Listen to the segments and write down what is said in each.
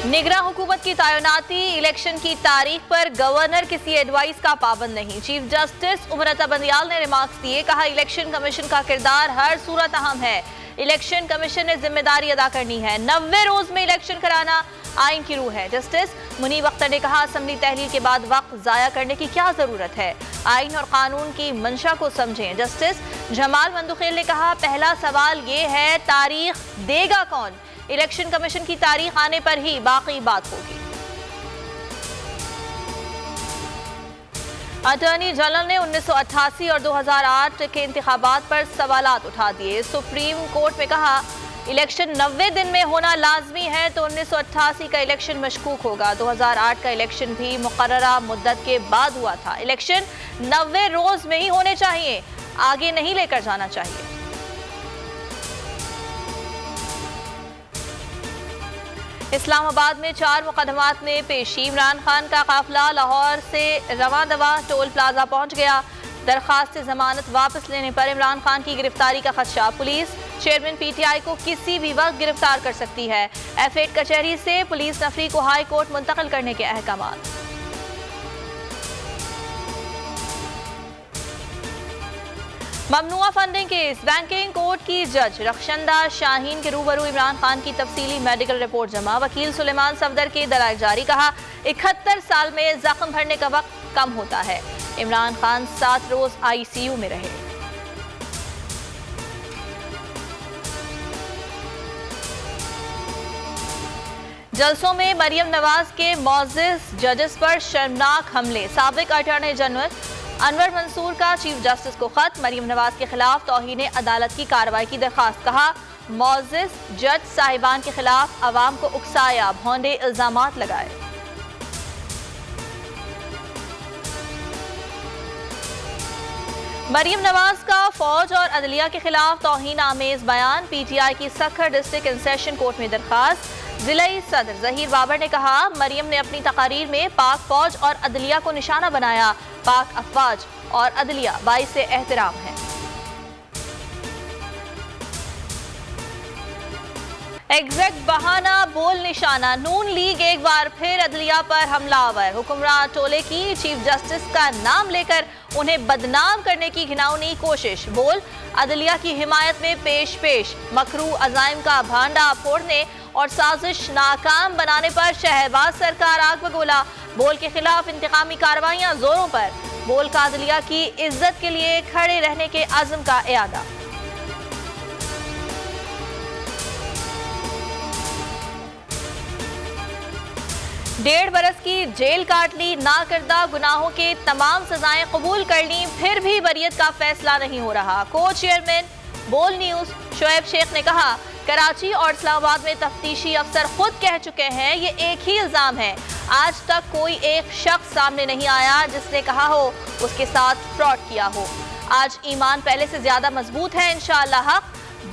निगरान हुकूमत की तैनाती, इलेक्शन की तारीख पर गवर्नर किसी एडवाइस का पाबंद नहीं। चीफ जस्टिस उमरता बंदियाल ने रिमार्क्स दिए, कहा इलेक्शन कमीशन का किरदार हर सूरत अहम है। इलेक्शन कमीशन ने जिम्मेदारी अदा करनी है। 90 रोज में इलेक्शन कराना आइन की रूह है। जस्टिस मुनीब अख्तर ने कहा असम्बली तहलील के बाद वक्त जाया करने की क्या जरूरत है, आइन और कानून की मंशा को समझें। जस्टिस जमाल मंदुखेल ने कहा पहला सवाल ये है तारीख देगा कौन, इलेक्शन कमीशन की तारीख आने पर ही बाकी बात होगी। अटॉर्नी जनरल ने 1988 और 2008 के इंतखाबात पर सवालात उठा दिए। सुप्रीम कोर्ट में कहा इलेक्शन 90 दिन में होना लाजमी है तो 1988 का इलेक्शन मशकूक होगा। 2008 का इलेक्शन भी मुकर्ररा मुद्दत के बाद हुआ था। इलेक्शन 90 रोज में ही होने चाहिए, आगे नहीं लेकर जाना चाहिए। इस्लामाबाद में 4 मुकदमात में पेशी। इमरान खान का काफिला लाहौर से रवा दवा टोल प्लाजा पहुंच गया। दरखास्त जमानत वापस लेने पर इमरान खान की गिरफ्तारी का खदशा। पुलिस चेयरमैन पीटीआई को किसी भी वक्त गिरफ्तार कर सकती है। F8 कचहरी से पुलिस नफरी को हाई कोर्ट मुंतकिल करने के अहकामात। ममनुआ फंडिंग केस, बैंकिंग कोर्ट की जज रखशंदा शाहीन के रूबरू इमरान खान की तफसीली मेडिकल रिपोर्ट जमा। वकील सुलेमान सफदर के दलाइल जारी। कहा 71 साल में जख्म भरने का वक्त कम होता है। इमरान खान 7 रोज ICU में रहे। जलसों में मरियम नवाज के मौजिज जजेस पर शर्मनाक हमले। साबिक अटॉर्नी जनरल अनवर मंसूर का चीफ जस्टिस को खत, मरियम नवाज के खिलाफ तौहीन अदालत की कार्रवाई की दरखास्त। कहा मौजिज जज साहिबान के खिलाफ अवाम को उकसाया, भौंडे इल्जामात लगाए। मरियम नवाज का फौज और अदलिया के खिलाफ तौहीन आमेज बयान। PTI की Sukkur district and session court में दरखास्त। जिलाई सदर जहीर बाबर ने कहा मरियम ने अपनी तकारीर में पाक फौज और अदलिया को निशाना बनाया। पाक अफवाज और अदलिया बाइसे एहतराम है। एग्जैक्ट बहाना बोल निशाना। नून लीग एक बार फिर अदलिया पर हमलावर। हुक्मरान टोले की चीफ जस्टिस का नाम लेकर उन्हें बदनाम करने की घिनौनी कोशिश। बोल अदलिया की हिमायत में पेश मकरू अजाइम का भांडा फोड़ने और साजिश नाकाम बनाने पर शहबाज सरकार आग बगोला। बोल के खिलाफ इंतकामी कार्रवाइयां जोरों पर। बोल का अदलिया की इज्जत के लिए खड़े रहने के अज़्म का इयादा। डेढ़ बरस की जेल काट ली, नाकर्दा गुनाहों के तमाम सजाएं कबूल कर ली, फिर भी बरियत का फैसला नहीं हो रहा। को चेयरमैन बोल न्यूज शोएब शेख ने कहा कराची और इस्लामाबाद में तफ्तीशी अफसर खुद कह चुके हैं ये एक ही इल्जाम है। आज तक कोई एक शख्स सामने नहीं आया जिसने कहा हो उसके साथ फ्रॉड किया हो। आज ईमान पहले से ज्यादा मजबूत है। इंशाअल्लाह हक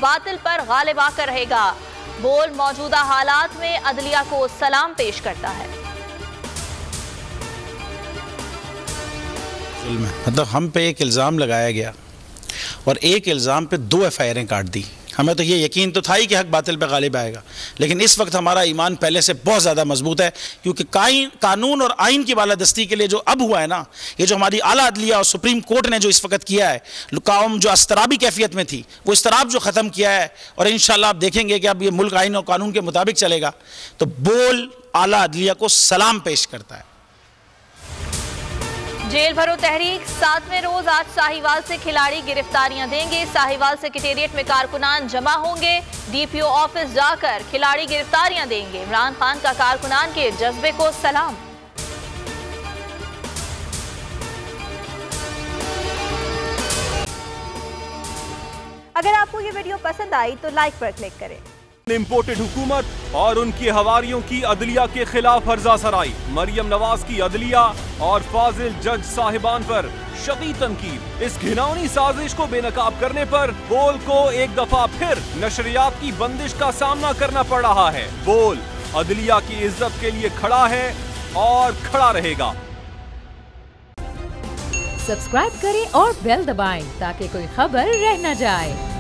बातिल पर गालिब आकर रहेगा। बोल मौजूदा हालात में अदलिया को सलाम पेश करता है। मतलब हम पे एक इल्ज़ाम लगाया गया और एक इल्ज़ाम पे 2 FIR काट दी। हमें तो ये यकीन तो था ही कि हक बातिल पे गालिब आएगा, लेकिन इस वक्त हमारा ईमान पहले से बहुत ज़्यादा मजबूत है, क्योंकि कानून और आइन की बालादस्ती के लिए जो अब हुआ है ना, ये जो हमारी आला अदलिया और सुप्रीम कोर्ट ने जो इस वक्त किया है, कौम जो अस्तराबी कैफियत में थी वो इस्तराब जो ख़त्म किया है, और इंशाअल्लाह आप देखेंगे कि अब ये मुल्क आइन और कानून के मुताबिक चलेगा। तो बोल आला अदलिया को सलाम पेश करता है। जेल भरो तहरीक 7वें रोज आज साहिवाल से खिलाड़ी गिरफ्तारियां देंगे। साहिवाल सेक्रेटेरिएट में कारकुनान जमा होंगे। DPO ऑफिस जाकर खिलाड़ी गिरफ्तारियां देंगे। इमरान खान का कारकुनान के जज्बे को सलाम। अगर आपको ये वीडियो पसंद आई तो लाइक पर क्लिक करें। इम्पोर्टेड हुकूमत और उनकी हवारियों की अदलिया के खिलाफ हर्जा सराई। मरियम नवाज की अदलिया और फाजिल जज साहिबान पर शदीद तनकीद। इस घिनौनी साजिश को बेनकाब करने पर बोल को एक दफा फिर नशरियात की बंदिश का सामना करना पड़ रहा है। बोल अदलिया की इज्जत के लिए खड़ा है और खड़ा रहेगा। सब्सक्राइब करें और बेल दबाएं ताकि कोई खबर रह न जाए।